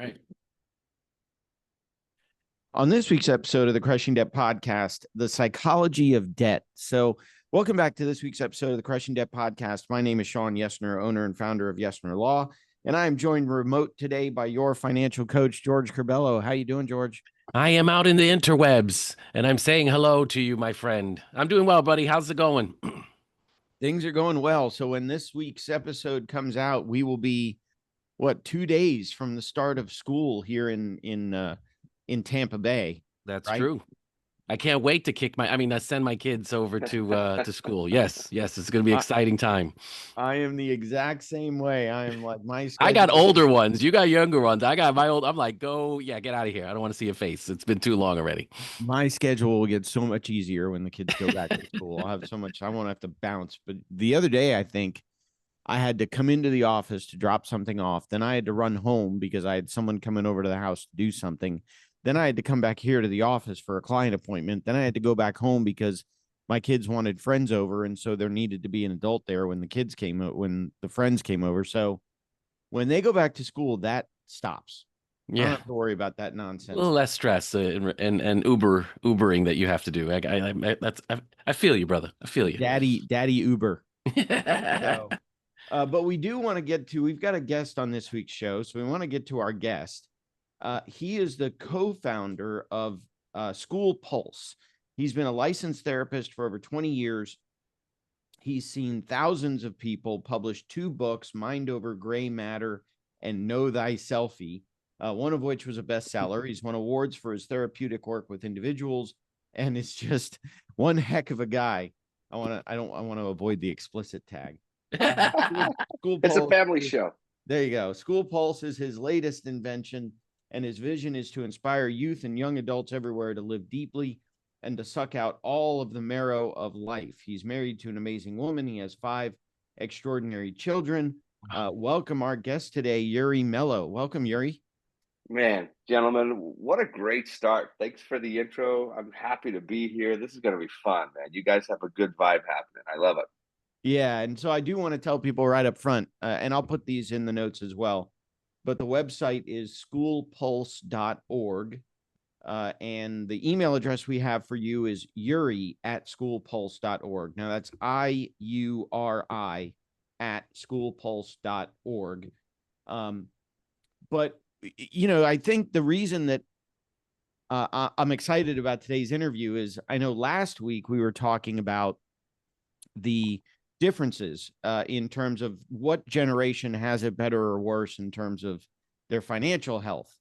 Right. On this week's episode of the Crushing Debt Podcast, the psychology of debt. So, welcome back to this week's episode of the Crushing Debt Podcast. My name is Shawn Yesner, owner and founder of Yesner Law, and I am joined remote today by your financial coach, George Curbelo. How you doing, George? I am out in the interwebs, and I'm saying hello to you, my friend. I'm doing well, buddy. How's it going? Things are going well. So, when this week's episode comes out, we will be 2 days from the start of school here in Tampa Bay. That's Right? true. I can't wait to send my kids over to school. Yes, it's going to be an exciting time. I am the exact same way. I am like my I got schedule. older ones. You got younger ones. I got my old. I'm like, get out of here. I don't want to see your face. It's been too long already. My schedule will get so much easier when the kids go back to school. I'll have so much, I won't have to bounce. But the other day, I think I had to come into the office to drop something off. Then I had to run home because I had someone coming over to the house to do something. Then I had to come back here to the office for a client appointment. Then I had to go back home because my kids wanted friends over. And so there needed to be an adult there when when the friends came over. So when they go back to school, that stops. I don't Yeah, have to worry about that a nonsense. little less stress and Ubering that you have to do. I feel you, brother. I feel you. Daddy Uber. So, but we do want to we've got a guest on this week's show. So we want to get to our guest. He is the co-founder of School Pulse. He's been a licensed therapist for over 20 years. He's seen thousands of people, published 2 books, Mind Over Gray Matter and Know Thyselfie, one of which was a bestseller. He's won awards for his therapeutic work with individuals, and it's just one heck of a guy. I want to avoid the explicit tag. School Pulse, it's a family show. There you go. School Pulse is his latest invention, and his vision is to inspire youth and young adults everywhere to live deeply and to suck out all of the marrow of life. He's married to an amazing woman. He has 5 extraordinary children. Welcome our guest today, Iuri Melo. Welcome, Iuri. Man, gentlemen, what a great start. Thanks for the intro. I'm happy to be here. This is going to be fun, man. You guys have a good vibe happening. I love it. Yeah, and so I do want to tell people right up front, and I'll put these in the notes as well, but the website is schoolpulse.org. And the email address we have for you is Iuri@schoolpulse.org. Now that's IURI at schoolpulse.org. But, I think the reason that I'm excited about today's interview is I know last week we were talking about the differences in terms of what generation has it better or worse in terms of their financial health.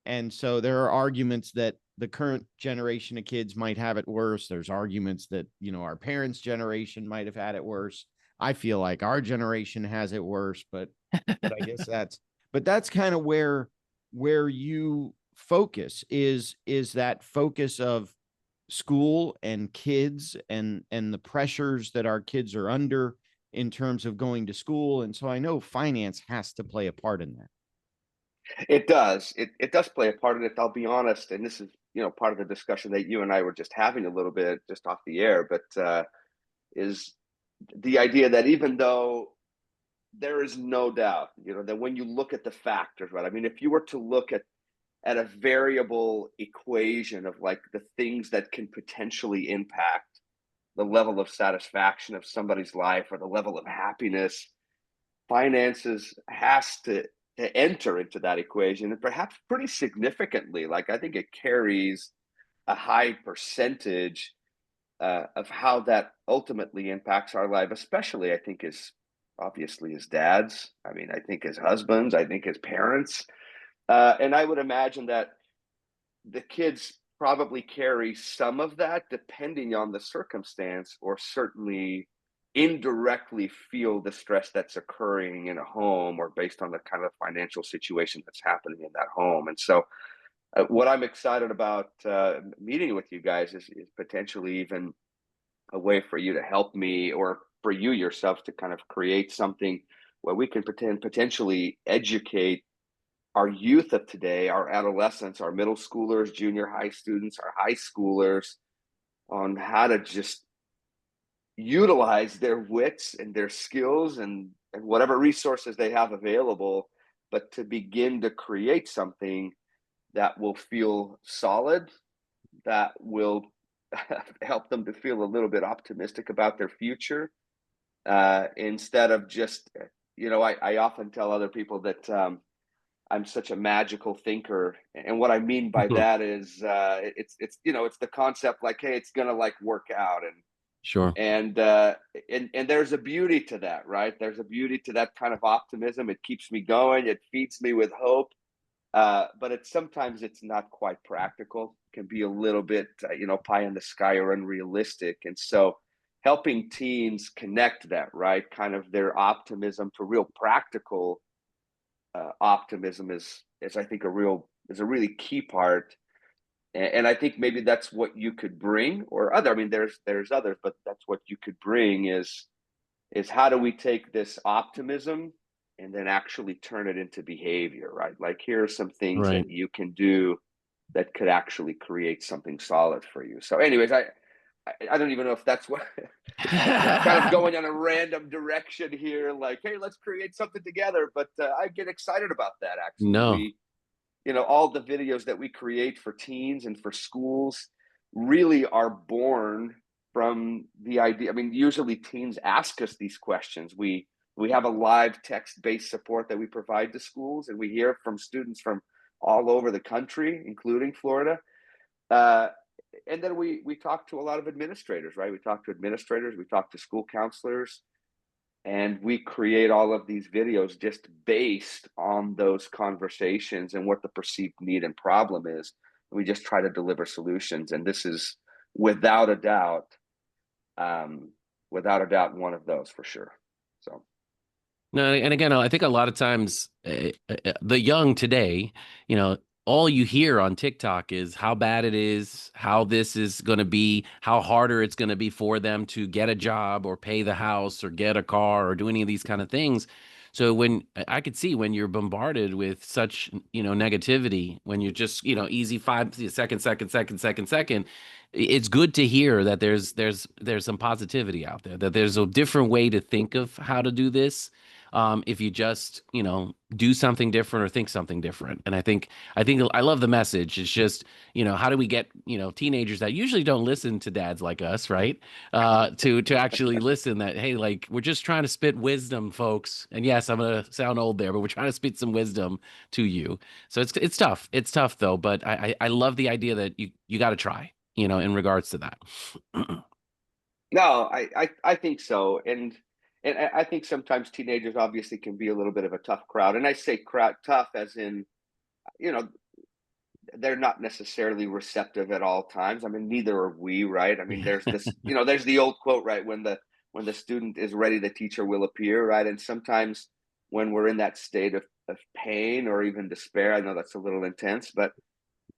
And so there are arguments that the current generation of kids might have it worse. There's arguments that, our parents' generation might have had it worse. I feel like our generation has it worse, but I guess that's kind of where you focus is that focus of school and kids and the pressures that our kids are under in terms of going to school. And so I know finance has to play a part in that. It does. It does play a part in it. I'll be honest, and this is part of the discussion that you and I were just having a little bit just off the air, but is the idea that even though there is no doubt, that when you look at the factors, right? I mean, if you were to look at a variable equation of like the things that can potentially impact the level of satisfaction of somebody's life or the level of happiness, finances has to enter into that equation, and perhaps pretty significantly. Like, I think it carries a high percentage of how that ultimately impacts our life, especially I think as obviously as dads. I mean, I think as husbands, I think as parents. And I would imagine that the kids probably carry some of that depending on the circumstance, or certainly indirectly feel the stress that's occurring in a home or based on the kind of financial situation that's happening in that home. And so what I'm excited about meeting with you guys is potentially even a way for you to help me, or for you yourself to kind of create something where we can potentially educate our youth of today, our adolescents, our middle schoolers, junior high students, our high schoolers, on how to just utilize their wits and their skills and whatever resources they have available but to begin to create something that will feel solid, that will help them to feel a little bit optimistic about their future, instead of just, I often tell other people that I'm such a magical thinker, and what I mean by that is it's the concept like, hey, it's gonna like work out, Sure. and there's a beauty to that, right? There's a beauty to that kind of optimism. It keeps me going. It feeds me with hope. But sometimes it's not quite practical. It can be a little bit, pie in the sky or unrealistic. And so, helping teens connect that, right, kind of their optimism to real practical optimism is I think a really key part. And I think maybe that's what you could bring, or other. I mean, there's others, but that's what you could bring is how do we take this optimism and then actually turn it into behavior, right? Like, here are some things Right. that you can do that could actually create something solid for you. So, anyways, I don't even know if that's what kind of going in a random direction here, like, hey, let's create something together. But I get excited about that. Actually, No. all the videos that we create for teens and for schools really are born from the idea. I mean, usually teens ask us these questions. We have a live text-based support that we provide to schools, and we hear from students from all over the country, including Florida. Uh, and then we talk to a lot of administrators, right? We talk to administrators, we talk to school counselors, and we create all of these videos just based on those conversations and what the perceived need and problem is. We just try to deliver solutions, and this is without a doubt, one of those for sure. So. No, and again, I think a lot of times the young today, all you hear on TikTok is how bad it is, how this is going to be, how harder it's going to be for them to get a job or pay the house or get a car or do any of these kind of things. So when I could see when you're bombarded with such, negativity, when you're just, easy 5 second, second, it's good to hear that there's some positivity out there, that there's a different way to think of how to do this. If you just do something different or think something different. And I think I love the message. It's just, how do we get teenagers that usually don't listen to dads like us, right, to actually listen, that hey, like, we're just trying to spit wisdom, folks. And yes, I'm gonna sound old there, but we're trying to spit some wisdom to you. So it's tough though, but I love the idea that you got to try, in regards to that. No, I think so, and I think sometimes teenagers obviously can be a little bit of a tough crowd, and I say crowd tough as in, you know, they're not necessarily receptive at all times. I mean, neither are we, right? I mean, there's this, there's the old quote, right? When the student is ready, the teacher will appear, right? And sometimes when we're in that state of pain or even despair, I know that's a little intense, but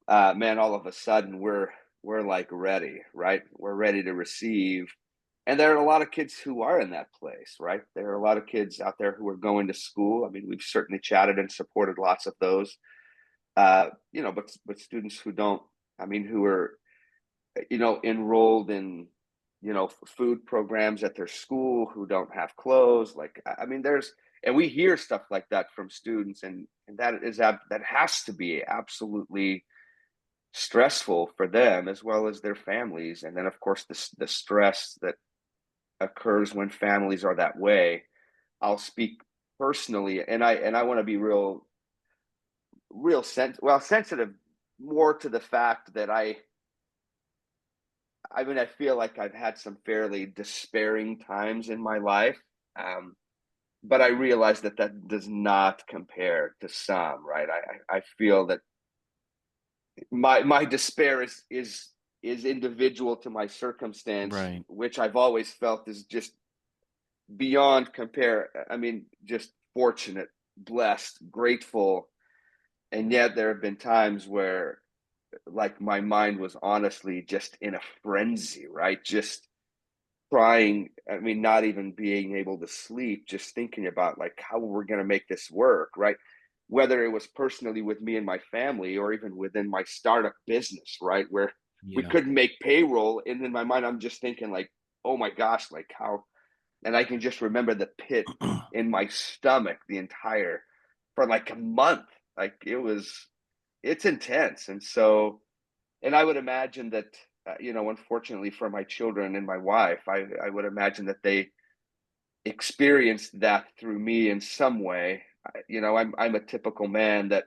man, all of a sudden we're like ready, right? We're ready to receive. And there are a lot of kids who are in that place, right? There are a lot of kids out there who are going to school. I mean, we've certainly chatted and supported lots of those, but students who don't, I mean, who are, enrolled in, food programs at their school, who don't have clothes. Like, I mean, and we hear stuff like that from students, and that has to be absolutely stressful for them as well as their families. And then, of course, the stress that occurs when families are that way. I'll speak personally, and I want to be sensitive more to the fact that I mean, I feel like I've had some fairly despairing times in my life, but I realize that does not compare to some, right? I feel that my despair is individual to my circumstance, Right. which I've always felt is just beyond compare. I mean, just fortunate, blessed, grateful, and yet there have been times where, like, my mind was honestly just in a frenzy, right? Just trying, I mean, not even being able to sleep, just thinking about like how we're going to make this work, right? Whether it was personally with me and my family or even within my startup business, right? Where we Yeah. couldn't make payroll. And in my mind, I'm just thinking like, oh my gosh, like, how, and I can just remember the pit in my stomach the entire for like a month. Like it's intense. And so, and I would imagine that, unfortunately for my children and my wife, I would imagine that they experienced that through me in some way. I'm a typical man that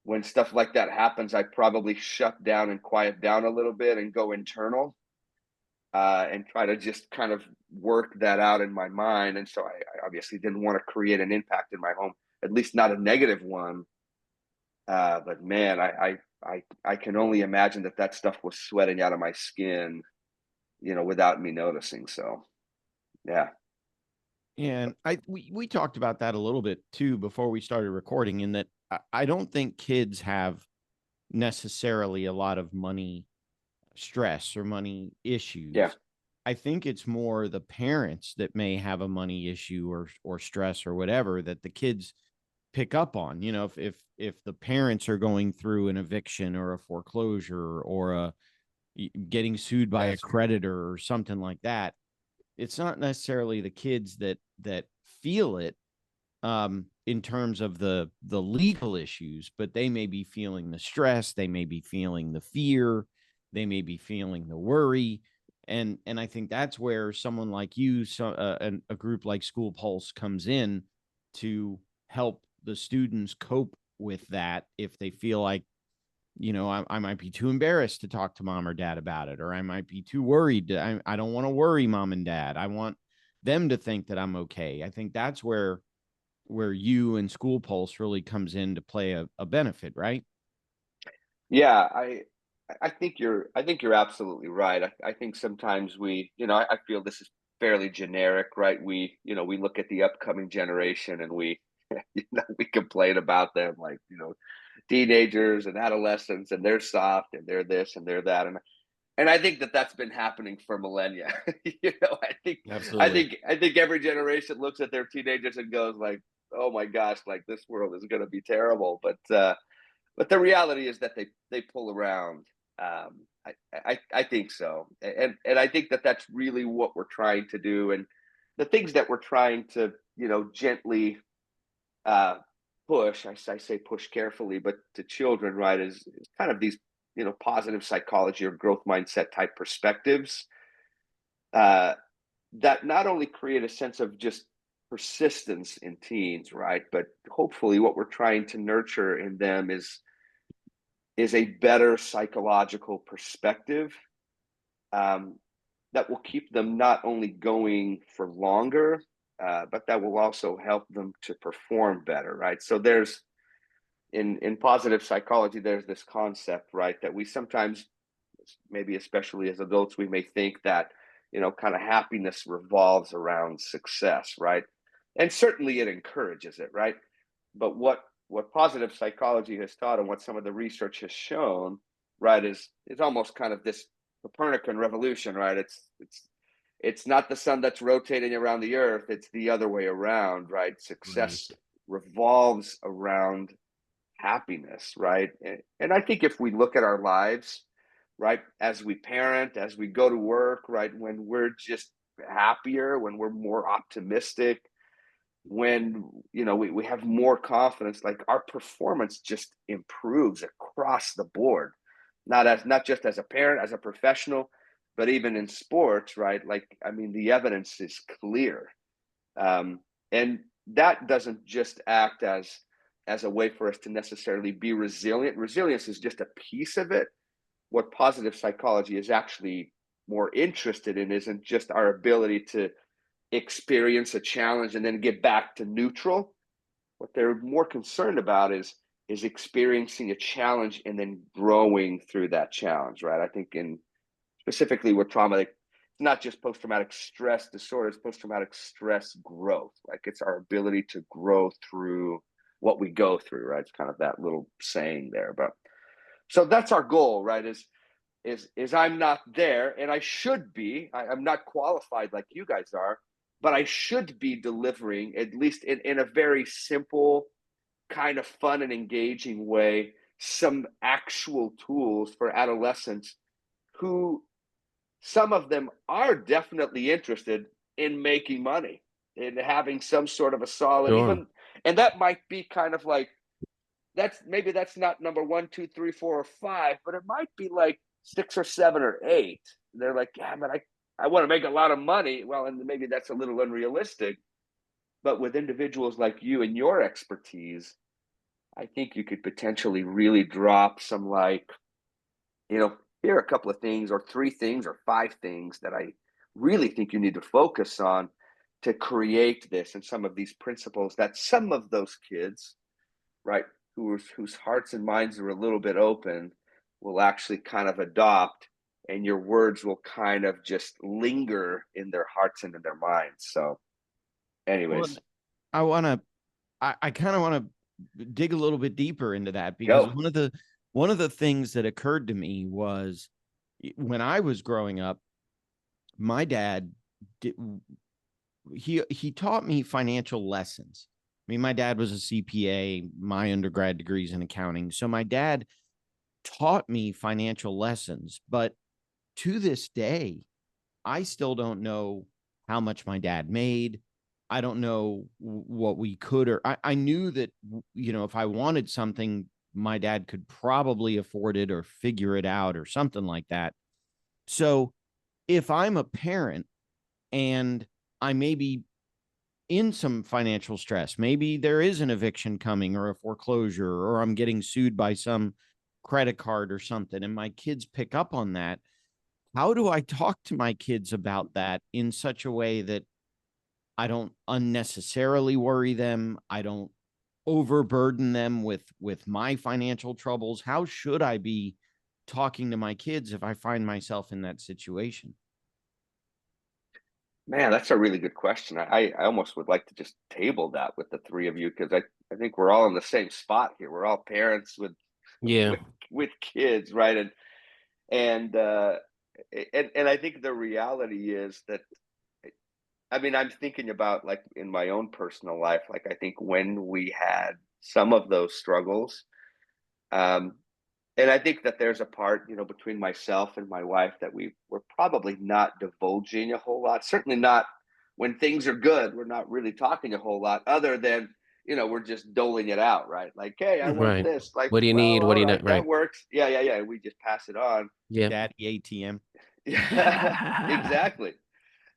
when stuff like that happens, I probably shut down and quiet down a little bit and go internal, and try to just kind of work that out in my mind. And so I obviously didn't want to create an impact in my home, at least not a negative one. But man, I can only imagine that stuff was sweating out of my skin, without me noticing. So yeah. And we talked about that a little bit too before we started recording, in that I don't think kids have necessarily a lot of money stress or money Yeah. issues. I think it's more the parents that may have a money issue or stress or whatever that the kids pick up on. If the parents are going through an eviction or a foreclosure or getting sued by a creditor or something like that, it's not necessarily the kids that feel it in terms of the legal issues, but they may be feeling the stress, they may be feeling the fear, they may be feeling the worry. And I think that's where someone like you, a group like School Pulse, comes in to help the students cope with that. If they feel like, I might be too embarrassed to talk to mom or dad about it, or I might be too worried. I don't want to worry mom and dad. I want them to think that I'm okay. I think that's where you and School Pulse really comes in to play a benefit, right? Yeah, I think you're absolutely right. I think sometimes I feel this is fairly generic, right? We look at the upcoming generation and we we complain about them, like, teenagers and adolescents, and they're soft and they're this and they're that. And I think that's been happening for millennia. I Absolutely. think I think every generation looks at their teenagers and goes like, "Oh my gosh, like this world is going to be terrible." But the reality is that they pull around. I think so, and I think that's really what we're trying to do, and the things that we're trying to gently uh, push. I say push carefully, but to children, right, is kind of these positive psychology or growth mindset type perspectives, uh, that not only create a sense of just persistence in teens, right, but hopefully what we're trying to nurture in them is a better psychological perspective, um, that will keep them not only going for longer, but that will also help them to perform better, right? So there's in positive psychology, there's this concept, right, that we sometimes, maybe especially as adults, we may think that kind of happiness revolves around success, right? And certainly it encourages it, right? But what positive psychology has taught and what some of the research has shown, right, is almost kind of this Copernican revolution, right? It's not the sun that's rotating around the earth, it's the other way around, right? Right. Success revolves around happiness, right? And I think if we look at our lives, right, as we parent, as we go to work, right, when we're just happier, when we're more optimistic, when we have more confidence, like our performance just improves across the board, not just as a parent, as a professional, but even in sports, right? Like, I mean, the evidence is clear. And that doesn't just act as a way for us to necessarily be resilient. Resilience is just a piece of it. What positive psychology is actually more interested in isn't just our ability to experience a challenge and then get back to neutral. What they're more concerned about is experiencing a challenge and then growing through that challenge, right? I think in specifically with trauma, like, it's not just post-traumatic stress disorder, it's post-traumatic stress growth. Like, it's our ability to grow through what we go through, right? It's kind of that little saying there. But so that's our goal, right? Is I'm not there, and I should be. I'm not qualified like you guys are, but I should be delivering, at least in a very simple, kind of fun and engaging way, some actual tools for adolescents who, some of them are definitely interested in making money, in having some sort of a solid, Sure. And that might be kind of like, that's not number 1, 2, 3, 4, or 5, but it might be like 6 or 7 or 8. They're like, yeah, but I want to make a lot of money. Well, and maybe that's a little unrealistic. But with individuals like you and your expertise, I think you could potentially really drop some, like, here are a couple of things, or 3 things, or 5 things that I really think you need to focus on to create this, and some of these principles that some of those kids, right, whose hearts and minds are a little bit open, will actually kind of adopt, and your words will kind of just linger in their hearts and in their minds. So, Well, anyways, I kind of want to dig a little bit deeper into that, because go. one of the things that occurred to me was when I was growing up, my dad did, he taught me financial lessons. I mean, my dad was a CPA, my undergrad degrees in accounting. So my dad taught me financial lessons, but to this day, I still don't know how much my dad made. I don't know what we could, or I knew that, if I wanted something, my dad could probably afford it or figure it out or something like that. So if I'm a parent and I may be in some financial stress, maybe there is an eviction coming or a foreclosure, or I'm getting sued by some credit card or something, and my kids pick up on that, how do I talk to my kids about that in such a way that I don't unnecessarily worry them, I don't overburden them with my financial troubles? How should I be talking to my kids if I find myself in that situation? Man, that's a really good question. I almost would like to just table that with the three of you, because I think we're all in the same spot here. We're all parents with Yeah. with with kids, right? And and I think the reality is that, I mean, I'm thinking about, like, in my own personal life, like, I think when we had some of those struggles, um, and I think that there's a part, between myself and my wife, that we were probably not divulging a whole lot. Certainly not when things are good. We're not really talking a whole lot, other than, we're just doling it out, right? Like, hey, I want Right. this. Like, What do you well, need? What all do you right, not? that Right. works. Yeah, yeah, yeah. We just pass it on. Yeah. Daddy ATM. Yeah, exactly.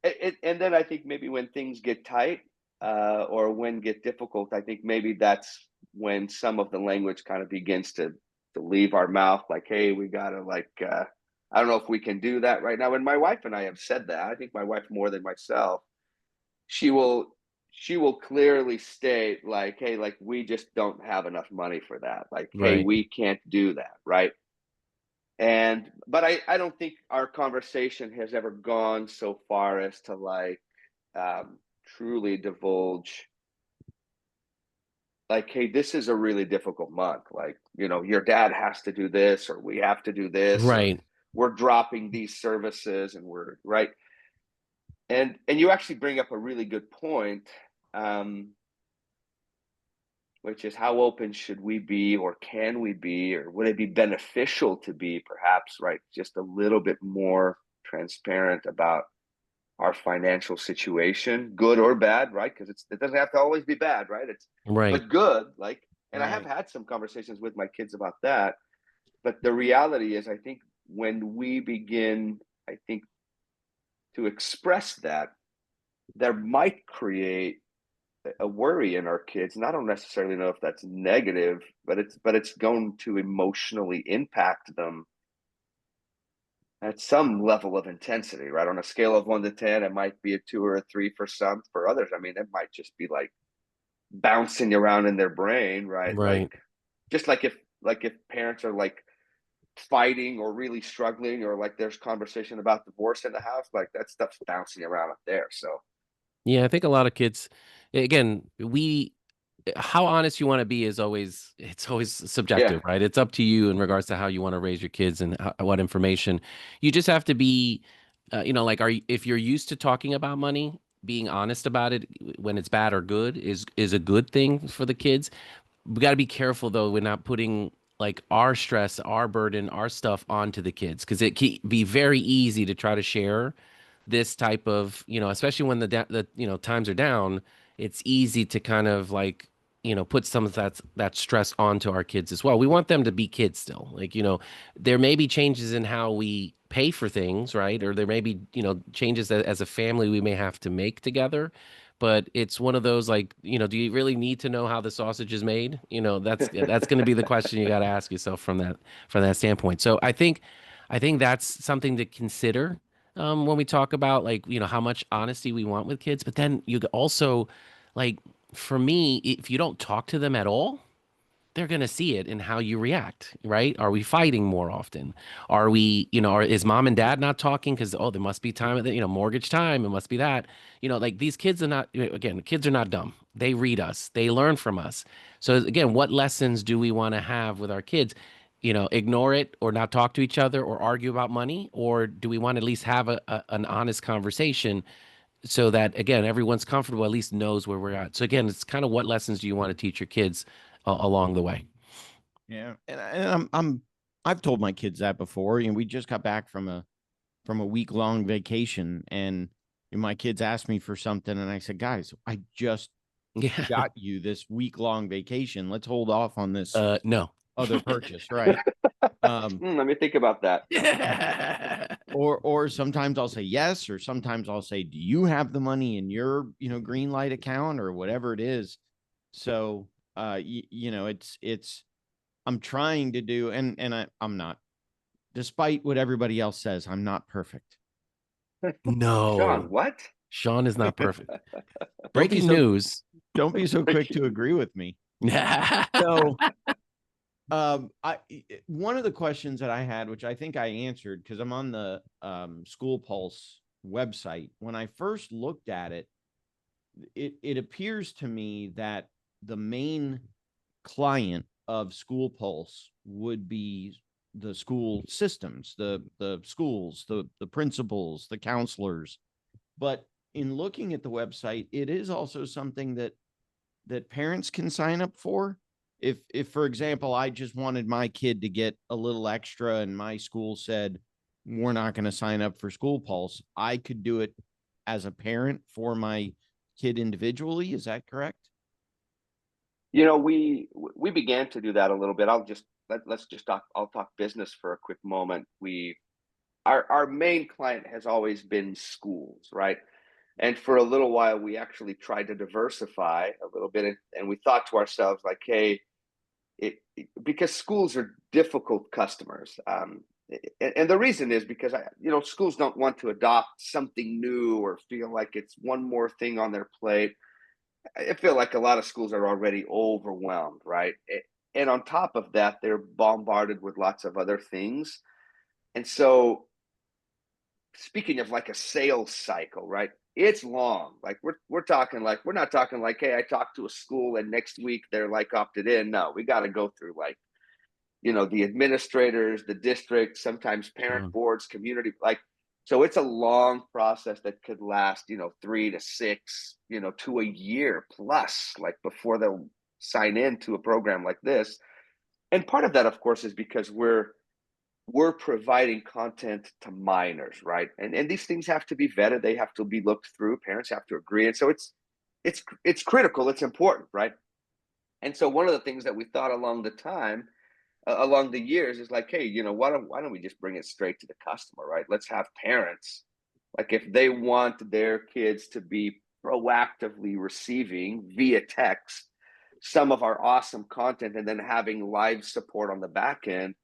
And then I think maybe when things get tight, or when get difficult, I think maybe that's when some of the language kind of begins to leave our mouth. Like, hey, we gotta, like, I don't know if we can do that right now. And my wife and I have said that. I think my wife more than myself. She will she will clearly state, like, hey, like, we just don't have enough money for that. Like, hey, Right. we can't do that, right? And but I don't think our conversation has ever gone so far as to, like, truly divulge, like, hey, this is a really difficult month. Like, your dad has to do this, or we have to do this, or Right. we're dropping these services, and we're right. And you actually bring up a really good point, um, which is, how open should we be, or can we be, or would it be beneficial to be, perhaps, right, just a little bit more transparent about our financial situation, good or bad, right? Because it doesn't have to always be bad, right? Right. But good, like, and I have Right. had some conversations with my kids about that. But the reality is, I think when we begin, I think, to express that, there might create a worry in our kids, and I don't necessarily know if that's negative, but it's going to emotionally impact them at some level of intensity, right? On a scale of 1 to 10, it might be a 2 or a 3 for some. For others, I mean, it might just be like bouncing around in their brain, right? Like, Right. just like if parents are, like, fighting or really struggling, or, like, there's conversation about divorce in the house, like, that stuff's bouncing around up there. So Yeah, I think a lot of kids, again, how honest you want to be is always, it's always yeah, subjective, right? It's up to you in regards to how you want to raise your kids and what information. You just have to be, like, if you're used to talking about money, being honest about it when it's bad or good is a good thing for the kids. We got to be careful though. We're not putting like our stress, our burden, our stuff onto the kids, because it can be very easy to try to share this type of, especially when the times are down. It's easy to kind of like put some of that stress onto our kids as well. We want them to be kids still. Like, there may be changes in how we pay for things, right? Or there may be, changes that as a family we may have to make together. But it's one of those like, do you really need to know how the sausage is made? That's going to be the question you got to ask yourself from that standpoint. So I think that's something to consider when we talk about like, how much honesty we want with kids. But then you also like for me, if you don't talk to them at all, they're going to see it in how you react, right? Are we fighting more often? Are we, is mom and dad not talking because, oh, there must be time, mortgage time. It must be that, like these kids are not, again, kids are not dumb. They read us, they learn from us. So, again, what lessons do we want to have with our kids? Ignore it or not talk to each other or argue about money? Or do we want to at least have an honest conversation so that again everyone's comfortable, at least knows where we're at? So again, it's kind of what lessons do you want to teach your kids along the way? Yeah, and I've told my kids that before. We just got back from a week long vacation, and my kids asked me for something, and I said, guys, I just Yeah. got you this week long vacation. Let's hold off on this No. other purchase, right? Let me think about that. Or sometimes I'll say yes, or sometimes I'll say, do you have the money in your green light account or whatever it is? So it's I'm trying to do, and I'm not, despite what everybody else says, I'm not perfect. Shawn, No, what? Shawn is not perfect. Don't be Breaking so news. don't be so quick to agree with me. Yeah. So I one of the questions that I had, which I think I answered because I'm on the School Pulse website. When I first looked at it, it appears to me that the main client of School Pulse would be the school systems, the schools, the principals, the counselors. But in looking at the website, it is also something that parents can sign up for. If for example, I just wanted my kid to get a little extra and my school said we're not going to sign up for School Pulse, I could do it as a parent for my kid individually. Is that correct? We began to do that a little bit. Let's just talk. I'll talk business for a quick moment. Our main client has always been schools, right? And for a little while, we actually tried to diversify a little bit, and we thought to ourselves like, hey, because schools are difficult customers. And the reason is because schools don't want to adopt something new or feel like it's one more thing on their plate. I feel like a lot of schools are already overwhelmed, right? And on top of that, they're bombarded with lots of other things. And so, speaking of like a sales cycle, right? It's long. Like we're talking like we're not talking like, hey, I talked to a school and next week they're like opted in. No, we got to go through like the administrators, the district, sometimes parent Mm. boards, community, like, so it's a long process that could last 3 to 6 to a year plus, like before they'll sign into a program like this. And part of that, of course, is because we're providing content to minors, right? And these things have to be vetted, they have to be looked through, parents have to agree, and so it's critical, it's important, right? And so one of the things that we thought along the years is like, hey, why don't we just bring it straight to the customer, right? Let's have parents, like if they want their kids to be proactively receiving via text some of our awesome content and then having live support on the back end,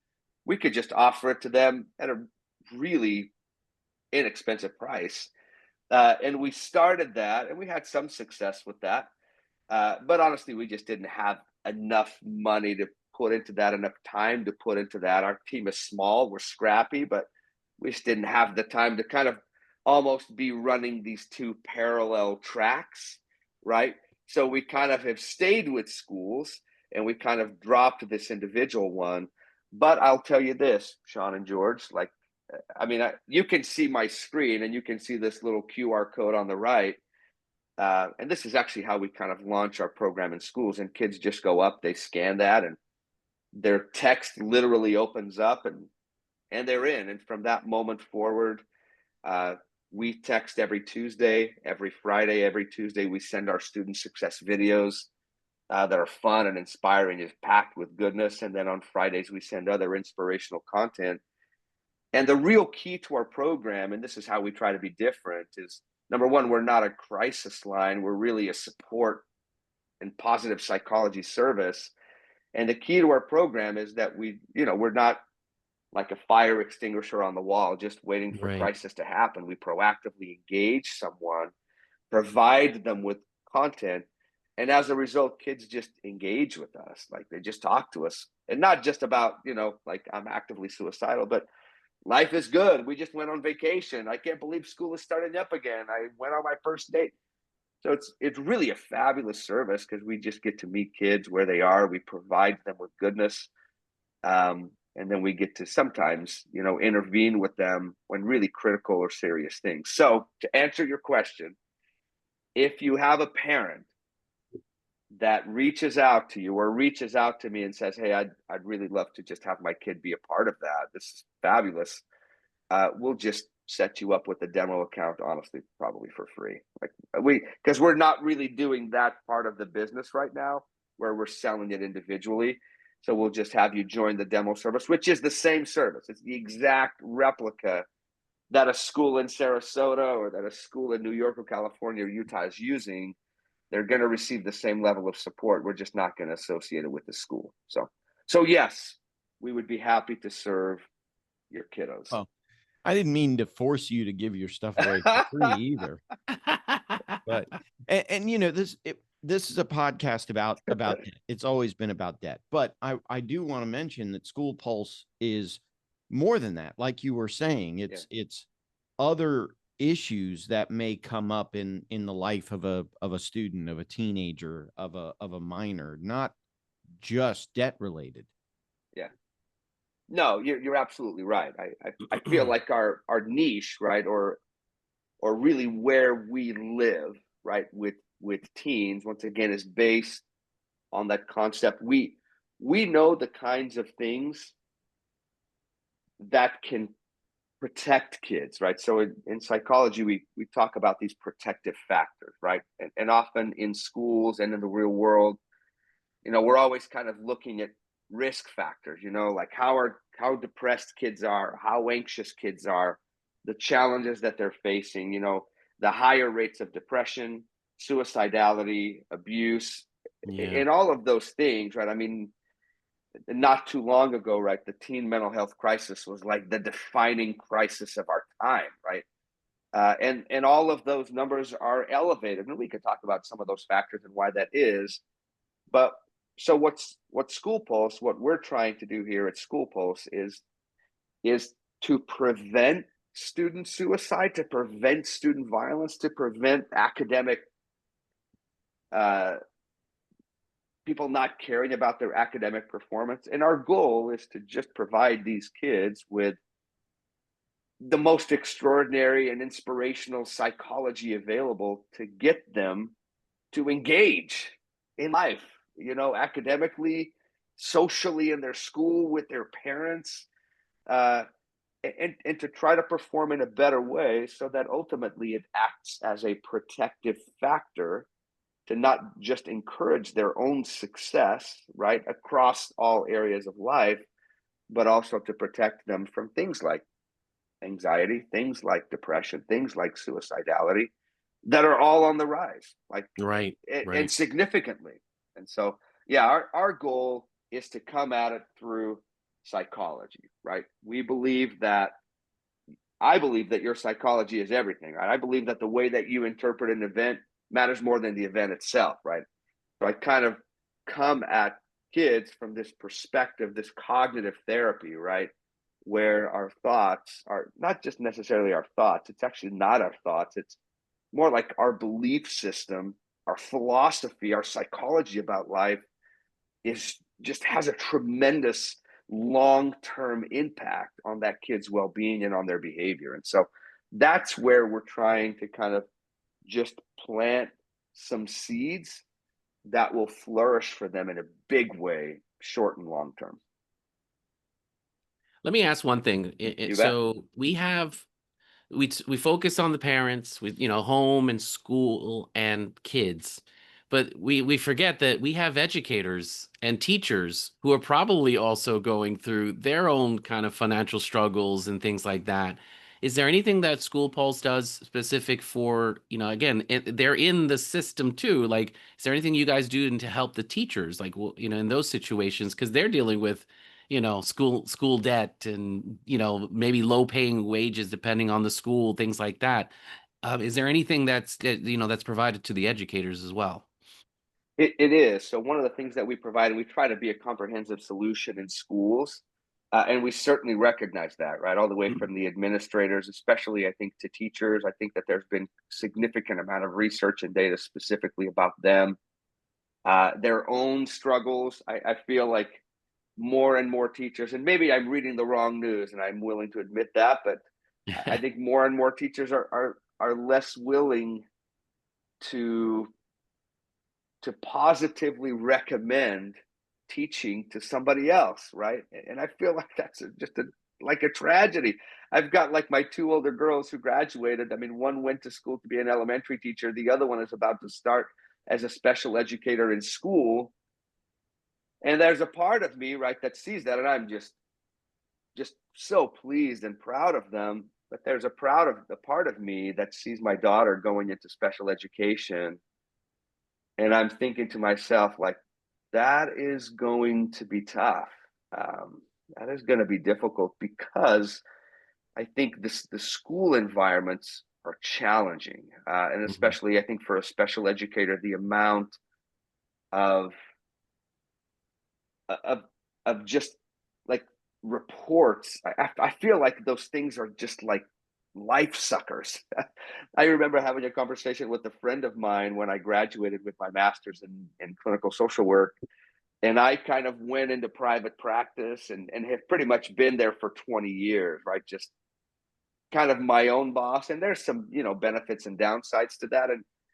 we could just offer it to them at a really inexpensive price. And we started that and we had some success with that. But honestly, we just didn't have enough money to put into that, enough time to put into that. Our team is small, we're scrappy, but we just didn't have the time to kind of almost be running these two parallel tracks, right? So we kind of have stayed with schools and we kind of dropped this individual one. But I'll tell you this, Shawn and George, like, I mean, you can see my screen and you can see this little QR code on the right. And this is actually how we kind of launch our program in schools. And kids just go up, they scan that, and their text literally opens up, and they're in. And from that moment forward, we text every Tuesday, every Friday, every Tuesday. We send our student success videos. that are fun and inspiring, is packed with goodness. And then on Fridays, we send other inspirational content. And the real key to our program, and this is how we try to be different, is number one, we're not a crisis line. We're really a support and positive psychology service. And the key to our program is that we're not like a fire extinguisher on the wall, just waiting for Right. crisis to happen. We proactively engage someone, provide them with content. And as a result, kids just engage with us. Like they just talk to us, and not just about, like I'm actively suicidal, but life is good. We just went on vacation. I can't believe school is starting up again. I went on my first date. So it's really a fabulous service because we just get to meet kids where they are. We provide them with goodness. And then we get to sometimes, intervene with them when really critical or serious things. So to answer your question, if you have a parent that reaches out to you or reaches out to me and says, "Hey, I'd really love to just have my kid be a part of that. This is fabulous." We'll just set you up with a demo account, honestly, probably for free. Like because we're not really doing that part of the business right now where we're selling it individually. So we'll just have you join the demo service, which is the same service. It's the exact replica that a school in Sarasota or that a school in New York or California or Utah is using. They're going to receive the same level of support. We're just not going to associate it with the school. So yes, we would be happy to serve your kiddos. Oh, I didn't mean to force you to give your stuff away for free either. But this is a podcast about debt. It's always been about debt. But I do want to mention that School Pulse is more than that. Like you were saying, it's other issues that may come up in the life of a student, of a teenager, of a minor, not just debt related. Yeah. No, you're absolutely right. I feel like our niche, right, or really where we live, right, with teens, once again, is based on that concept. We know the kinds of things that can protect kids, right? So in psychology, we talk about these protective factors, right? And often in schools and in the real world, we're always kind of looking at risk factors, like how depressed kids are, how anxious kids are, the challenges that they're facing, the higher rates of depression, suicidality, abuse, Yeah. and all of those things, right? I mean, not too long ago, right, the teen mental health crisis was like the defining crisis of our time, right? And all of those numbers are elevated, and we could talk about some of those factors and why that is. But so what School Pulse, what we're trying to do here at School Pulse is to prevent student suicide, to prevent student violence, to prevent academic people not caring about their academic performance. And our goal is to just provide these kids with the most extraordinary and inspirational psychology available to get them to engage in life, academically, socially, in their school, with their parents, and to try to perform in a better way so that ultimately it acts as a protective factor to not just encourage their own success, right, across all areas of life, but also to protect them from things like anxiety, things like depression, things like suicidality that are all on the rise, like Right. and significantly. And so, yeah, our goal is to come at it through psychology, right? I believe that your psychology is everything, right? I believe that the way that you interpret an event matters more than the event itself, right? So I kind of come at kids from this perspective, this cognitive therapy, right? Where our thoughts are not just necessarily our thoughts. It's actually not our thoughts. It's more like our belief system, our philosophy, our psychology about life has a tremendous long-term impact on that kid's well-being and on their behavior. And so that's where we're trying to kind of just plant some seeds that will flourish for them in a big way, short and long term. Let me ask one thing. So we focus on the parents with home and school and kids, but we forget that we have educators and teachers who are probably also going through their own kind of financial struggles and things like that. Is there anything that School Pulse does specific for, again, they're in the system too. Like, is there anything you guys do to help the teachers, like, well, in those situations, because they're dealing with, school debt and, maybe low paying wages depending on the school, things like that. Is there anything that's provided to the educators as well? It is. So one of the things that we provide, and we try to be a comprehensive solution in schools, and we certainly recognize that, right? All the way from the administrators, especially I think to teachers. I think that there's been significant amount of research and data specifically about them, their own struggles. I feel like more and more teachers, and maybe I'm reading the wrong news, and I'm willing to admit that, but I think more and more teachers are less willing to positively recommend teaching to somebody else, right? And I feel like that's just like a tragedy. I've got like my two older girls who graduated. I mean, one went to school to be an elementary teacher. The other one is about to start as a special educator in school. And there's a part of me, right, that sees that, and I'm just so pleased and proud of them. But there's a part of me that sees my daughter going into special education, and I'm thinking to myself, like, that is going to be tough. That is going to be difficult because I think the school environments are challenging, and Mhm. especially I think for a special educator, the amount of of just like reports. I feel like those things are just like life suckers. I remember having a conversation with a friend of mine when I graduated with my master's in clinical social work, and I kind of went into private practice and have pretty much been there for 20 years, right? Just kind of my own boss. And there's some, benefits and downsides to that.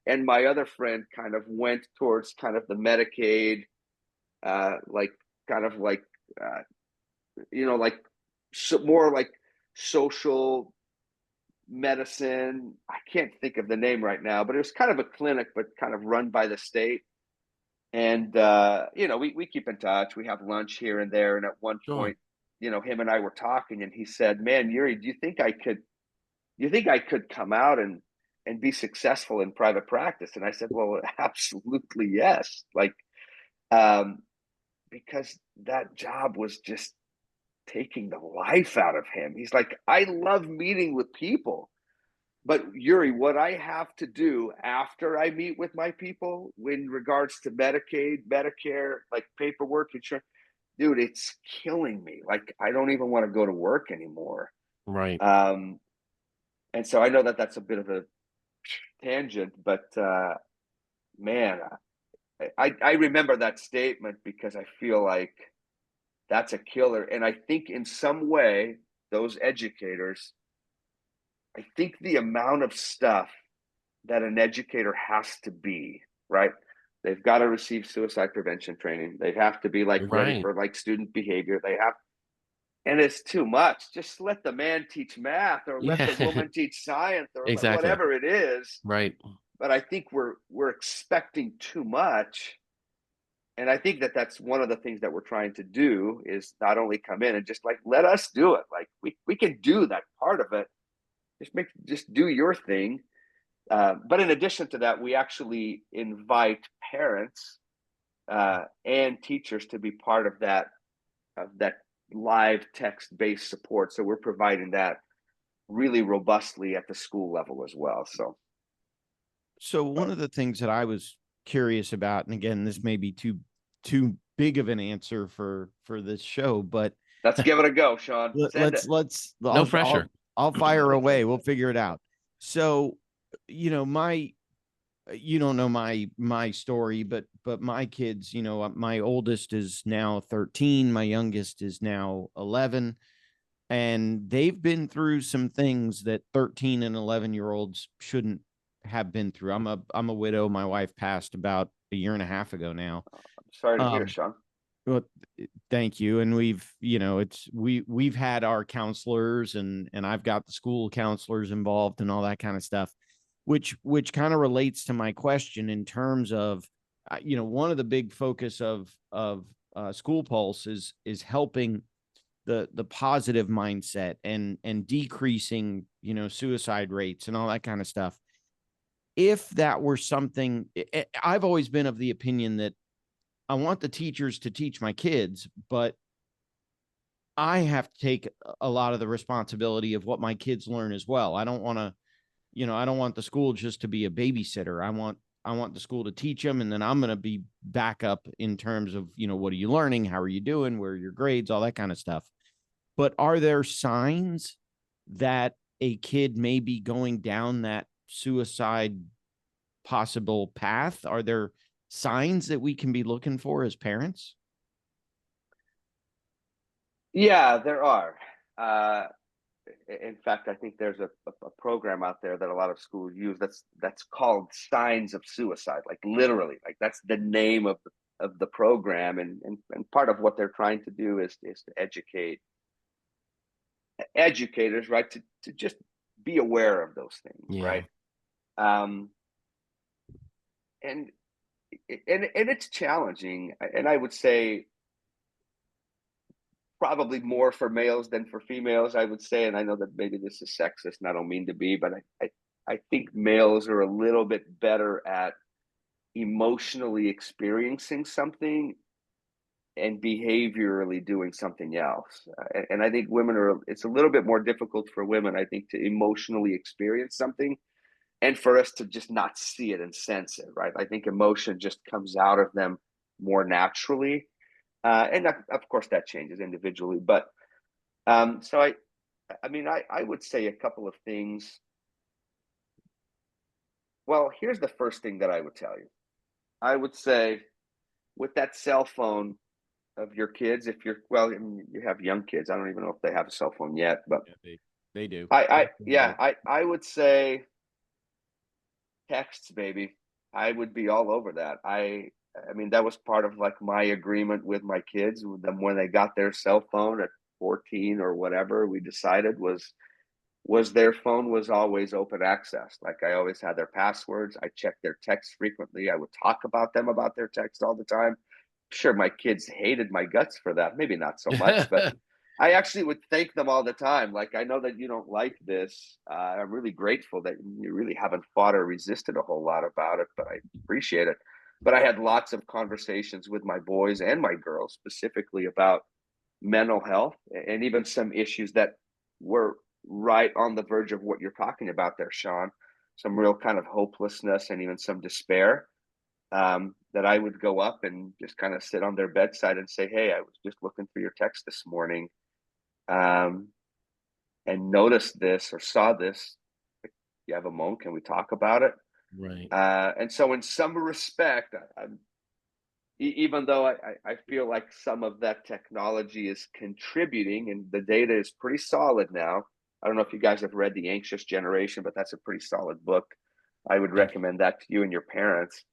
And my other friend kind of went towards kind of the Medicaid, like kind of like, uh, like more like social medicine. I can't think of the name right now, but it was kind of a clinic, but kind of run by the state. And we keep in touch. We have lunch here and there. And at one Sure. point, him and I were talking, and he said, "Man, Yuri, do you think I could? Do you think I could come out and be successful in private practice?" And I said, "Well, absolutely yes." Like, um, because that job was just taking the life out of him. He's like, "I love meeting with people." But Yuri, what I have to do after I meet with my people in regards to Medicaid, Medicare, like paperwork, insurance, dude, it's killing me. Like, I don't even want to go to work anymore. Right. Um, and so I know that that's a bit of a tangent, but man, I remember that statement because I feel like that's a killer. And I think in some way, those educators, I think the amount of stuff that an educator has to be, right? They've got to receive suicide prevention training. They have to be like ready Right. for like student behavior. They have, and it's too much. Just let the man teach math or let the Yeah. woman teach science or Exactly. whatever it is. Right. But I think we're expecting too much. And I think that that's one of the things that we're trying to do is not only come in and just like let us do it. Like we can do that part of it. Just do your thing. But in addition to that, we actually invite parents and teachers to be part of that live text based support. So we're providing that really robustly at the school level as well. So one of the things that I was curious about, and again, this may be too big of an answer for this show, but let's give it a go, Shawn. Send it. let's No I'll pressure. I'll fire away. We'll figure it out. So, my you don't know my story, but my kids, my oldest is now 13, my youngest is now 11, and they've been through some things that 13 and 11-year-olds shouldn't have been through. I'm a widow. My wife passed about a year and a half ago now. I'm sorry to hear, Um, Shawn. well, thank you. And we've had our counselors, and I've got the school counselors involved and all that kind of stuff, which kind of relates to my question in terms of one of the big focus of School Pulse is helping the positive mindset and decreasing, suicide rates and all that kind of stuff. If that were something, I've always been of the opinion that I want the teachers to teach my kids, but I have to take a lot of the responsibility of what my kids learn as well. I don't want to, I don't want the school just to be a babysitter. I want the school to teach them, and then I'm going to be back up in terms of, what are you learning? How are you doing? Where are your grades? All that kind of stuff. But are there signs that a kid may be going down that suicide possible path? Are there signs that we can be looking for as parents? Yeah, there are. In fact, I think there's a program out there that a lot of schools use that's called Signs of Suicide. Like literally, like that's the name of the program, and part of what they're trying to do is to educate educators, right, to just be aware of those things, Yeah. right? Um, and and it's challenging, and I would say probably more for males than for females, I would say. And I know that maybe this is sexist, and I don't mean to be, but I think males are a little bit better at emotionally experiencing something and behaviorally doing something else. And I think it's a little bit more difficult for women, I think, to emotionally experience something and for us to just not see it and sense it, right? I think emotion just comes out of them more naturally. And of course, that changes individually. But so I would say a couple of things. Well, here's the first thing that I would tell you. I would say with that cell phone of your kids, if you're, well, I mean, you have young kids. I don't even know if they have a cell phone yet, but Yeah, they do. I would say texts, baby. I would be all over that. I mean, that was part of like my agreement with my kids with them when they got their cell phone at 14 or whatever. We decided was their phone was always open access. Like I always had their passwords. I checked their texts frequently. I would talk about them about their text all the time. Sure, my kids hated my guts for that. Maybe not so much, but I actually would thank them all the time. Like, I know that you don't like this. I'm really grateful that you really haven't fought or resisted a whole lot about it, but I appreciate it. But I had lots of conversations with my boys and my girls specifically about mental health and even some issues that were right on the verge of what you're talking about there, Shawn. Some real kind of hopelessness and even some despair. That I would go up and just kind of sit on their bedside and say, "Hey, I was just looking through your text this morning, um, and noticed this or saw this. You have a moment? Can we talk about it?" Right. And so, in some respect, even though I feel like some of that technology is contributing, and the data is pretty solid now. I don't know if you guys have read The Anxious Generation, but that's a pretty solid book. I would Yeah. recommend that to you and your parents.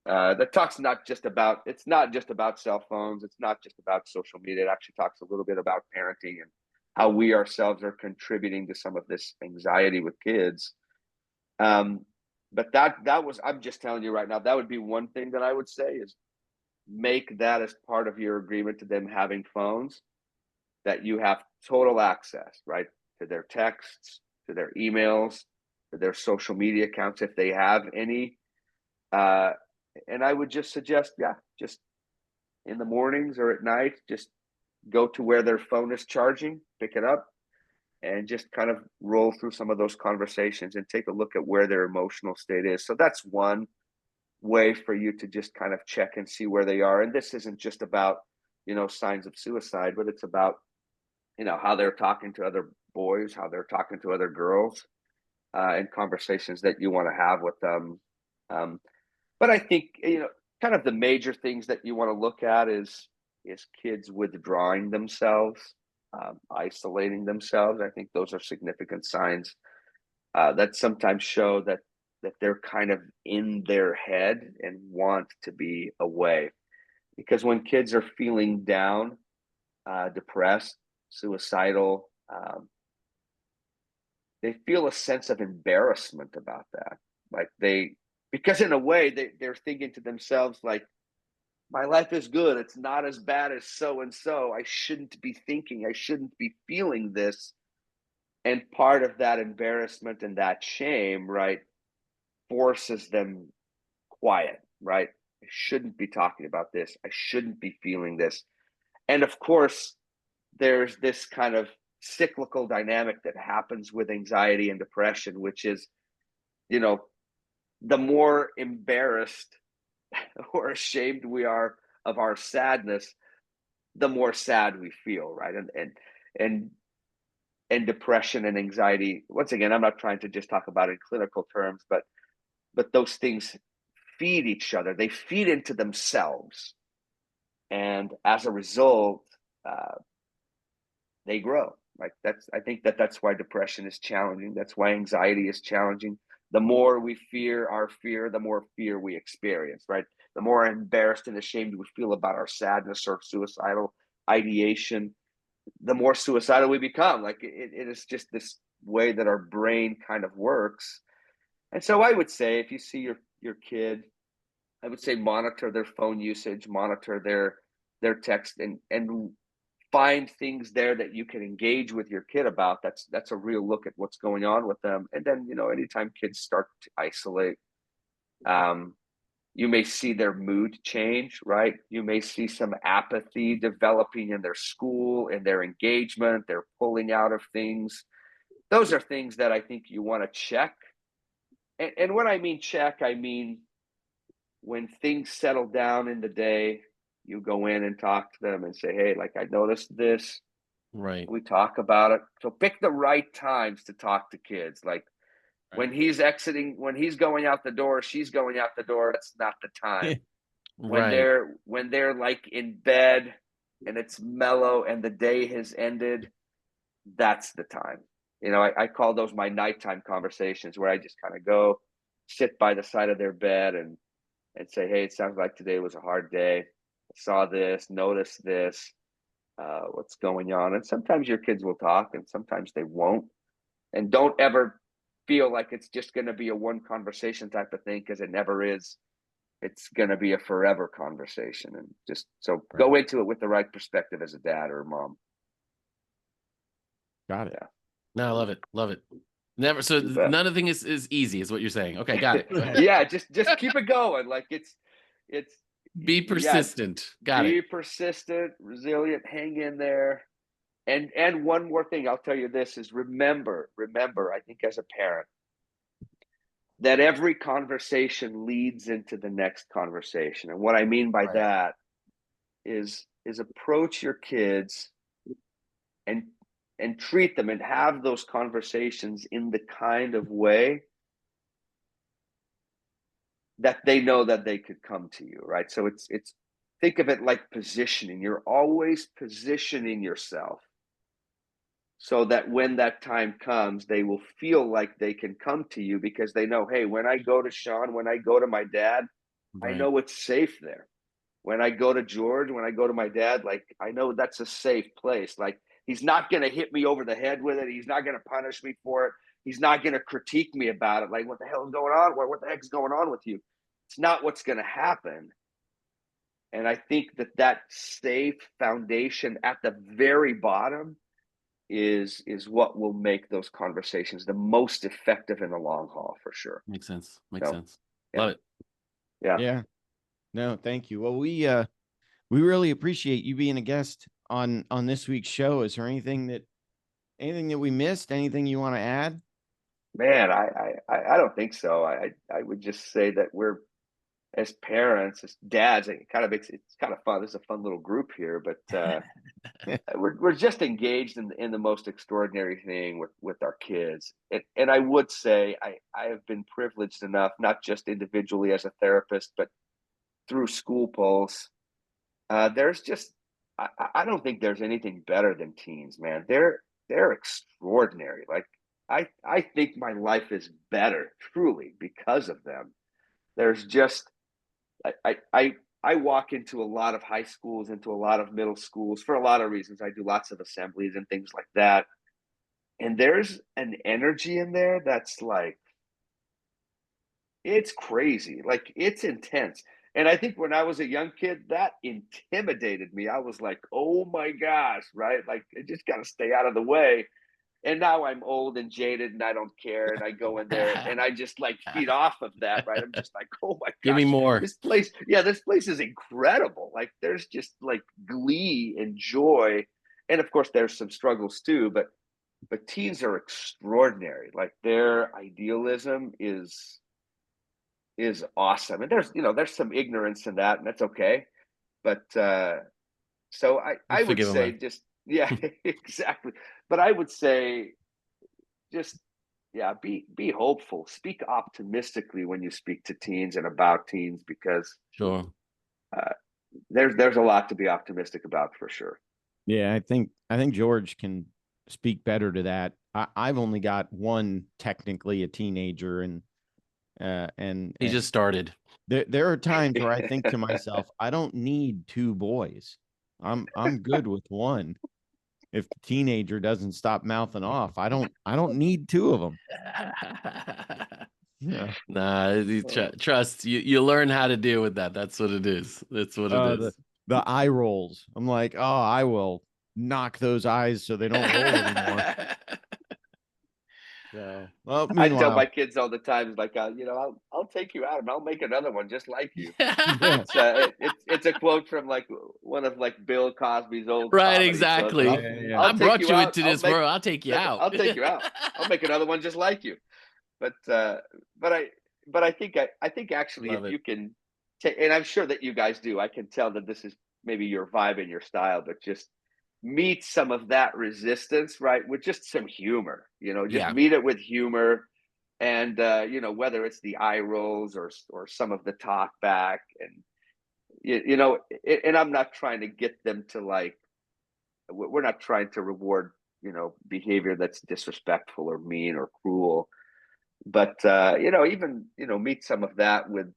That talks not just about it's not just about cell phones, it's not just about social media. It actually talks a little bit about parenting and how we ourselves are contributing to some of this anxiety with kids. um, but that was, I'm just telling you right now, that would be one thing that I would say is make that as part of your agreement to them having phones, that you have total access, right, to their texts, to their emails, to their social media accounts if they have any. uh, and I would just suggest, yeah, just in the mornings or at night, just go to where their phone is charging, pick it up, and just kind of roll through some of those conversations and take a look at where their emotional state is. So that's one way for you to just kind of check and see where they are. And this isn't just about, signs of suicide, but it's about, how they're talking to other boys, how they're talking to other girls, and conversations that you want to have with them. Um, but I think, kind of the major things that you want to look at is kids withdrawing themselves, isolating themselves. I think those are significant signs that sometimes show that they're kind of in their head and want to be away. Because when kids are feeling down, depressed, suicidal, they feel a sense of embarrassment about that. Like because in a way they're thinking to themselves like, my life is good. It's not as bad as so and so. I shouldn't be thinking. I shouldn't be feeling this. And part of that embarrassment and that shame, right, forces them quiet, right? I shouldn't be talking about this. I shouldn't be feeling this. And of course, there's this kind of cyclical dynamic that happens with anxiety and depression, which is, you know, the more embarrassed or ashamed we are of our sadness, the more sad we feel, right? And and depression and anxiety. Once again, I'm not trying to just talk about it in clinical terms, but those things feed each other. They feed into themselves, and as a result, uh, they grow. Like I think that's why depression is challenging. That's why anxiety is challenging. The more we fear our fear, the more fear we experience, right? The more embarrassed and ashamed we feel about our sadness or suicidal ideation, the more suicidal we become. Like it is just this way that our brain kind of works. And so I would say if you see your kid, I would say monitor their phone usage, monitor their text, and find things there that you can engage with your kid about. That's a real look at what's going on with them. And then, anytime kids start to isolate, um, you may see their mood change, right? You may see some apathy developing in their school, in their engagement. They're pulling out of things. Those are things that I think you want to check. And when I mean check, I mean when things settle down in the day, you go in and talk to them and say, hey, like, I noticed this. Right. We talk about it. So pick the right times to talk to kids. Like when he's going out the door, she's going out the door. That's not the time. When Right. they're like in bed and it's mellow and the day has ended, that's the time. I call those my nighttime conversations, where I just kind of go sit by the side of their bed and say, hey, it sounds like today was a hard day. I saw this, noticed this, what's going on. And sometimes your kids will talk and sometimes they won't. And don't ever feel like it's just going to be a one conversation type of thing, because it never is. It's going to be a forever conversation. And just so go into it with the right perspective as a dad or a mom. Got it. Yeah. No, I love it. Love it. Never. So none of the thing is easy, is what you're saying. Okay, got it. Yeah, just keep it going. Like it's be persistent. Got be it. persistent, resilient, hang in there. And one more thing I'll tell you, this is remember, I think as a parent, that every conversation leads into the next conversation. And what I mean by that is approach your kids and treat them and have those conversations in the kind of way that they know that they could come to you, right? So it's think of it like positioning. You're always positioning yourself so that when that time comes, they will feel like they can come to you, because they know, hey, when I go to Shawn, when I go to my dad, I know it's safe there. When I go to George, when I go to my dad, like, I know that's a safe place. Like, he's not going to hit me over the head with it. He's not going to punish me for it. He's not going to critique me about it. Like, what the hell is going on? What the heck's going on with you? It's not what's going to happen. And I think that safe foundation at the very bottom is what will make those conversations the most effective in the long haul, for sure. Makes sense. Makes sense. Yeah. Love it. Yeah. No, thank you. Well, we really appreciate you being a guest on this week's show. Is there anything that we missed? Anything you want to add? Man, I don't think so. I would just say that we're, as parents, as dads, it's kind of fun. This is a fun little group here, but we're just engaged in the most extraordinary thing with our kids. And I would say I have been privileged enough, not just individually as a therapist, but through School Pulse. There's just I don't think there's anything better than teens, man. They're extraordinary. Like I think my life is better truly because of them. There's just I walk into a lot of high schools, into a lot of middle schools for a lot of reasons. I do lots of assemblies and things like that. And there's an energy in there that's like, it's crazy. Like, it's intense. And I think when I was a young kid, that intimidated me. I was like, oh my gosh, right? Like, I just got to stay out of the way. And now I'm old and jaded and I don't care. And I go in there and I just like feed off of that, right? I'm just like, oh my Give me gosh, more. this place is incredible. Like, there's just like glee and joy. And of course, there's some struggles too, but teens are extraordinary. Like, their idealism is awesome. And there's some ignorance in that, and that's okay. But so We'll I would forgive him say that. just, yeah, exactly. But I would say just, yeah, be hopeful. Speak optimistically when you speak to teens and about teens, because Sure. uh, there's a lot to be optimistic about for sure. Yeah, I think George can speak better to that. I've only got one, technically a teenager, and He just started. there are times where I think to myself, I don't need two boys. I'm good with one. If the teenager doesn't stop mouthing off, I don't need two of them. Yeah. Nah, trust you. You learn how to deal with that. That's what it is. That's what it The is. the eye rolls. I'm like, oh, I will knock those eyes so they don't roll anymore. So, well, I tell meanwhile, my kids all the time, like, I'll take you out and I'll make another one just like you. yeah, It's a quote from like one of like Bill Cosby's old Right, comedy shows. But yeah, exactly. yeah. I I'll take brought you you out. into this world. I'll take you out. I'll take you out. I'll make another one just like you. But but I I think actually, if Love it. you can take, and I'm sure that you guys do, I can tell that this is maybe your vibe and your style, but just meet some of that resistance, right, with just some humor. Just Yeah, meet it with humor. And whether it's the eye rolls or some of the talk back, and and I'm not trying to get them to, like, we're not trying to reward behavior that's disrespectful or mean or cruel. But even meet some of that with,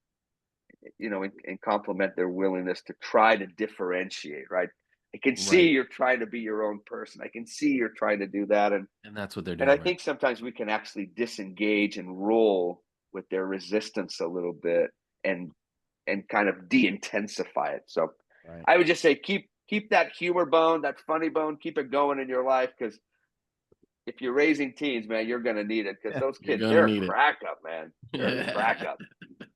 and compliment their willingness to try to differentiate, right? I can see right. you're trying to be your own person. I can see you're trying to do that. and And that's what they're and I doing, right? think sometimes we can actually disengage and roll with their resistance a little bit, and kind of de-intensify it. So Right. I would just say keep that humor bone, that funny bone, keep it going in your life, because if you're raising teens, man, you're gonna need it, because Yeah, those You're kids, gonna they're a need crack up, man. They're a crack it. up.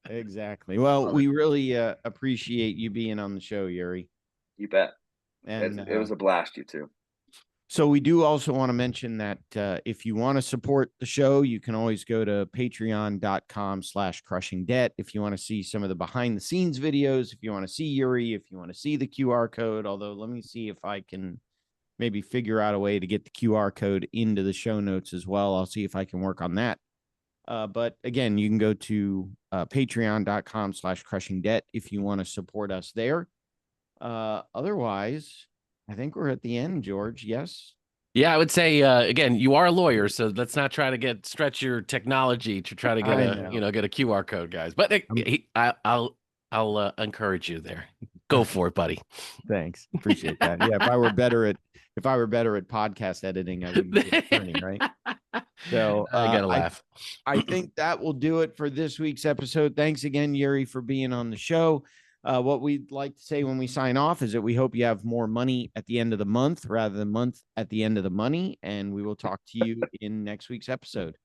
exactly. Well, Love it. we really appreciate you being on the show, Yuri. You bet. And It was a blast, you too. so we do also want to mention that if you want to support the show, you can always go to patreon.com/crushing debt. If you want to see some of the behind the scenes videos, if you want to see Yuri, if you want to see the QR code, although let me see if I can maybe figure out a way to get the QR code into the show notes as well. I'll see if I can work on that. But again, you can go to patreon.com/crushing debt if you want to support us there. Otherwise, I think we're at the end, George. Yes. Yeah, I would say again, you are a lawyer, so let's not try to stretch your technology to try to get I a know. get a QR code, guys. But I'll encourage you there. Go for it, buddy. Thanks. Appreciate that. Yeah, if I were better at podcast editing, I wouldn't be an attorney, right? So I gotta laugh. I think that will do it for this week's episode. Thanks again, Yuri, for being on the show. What we'd like to say when we sign off is that we hope you have more money at the end of the month rather than month at the end of the money. And we will talk to you in next week's episode.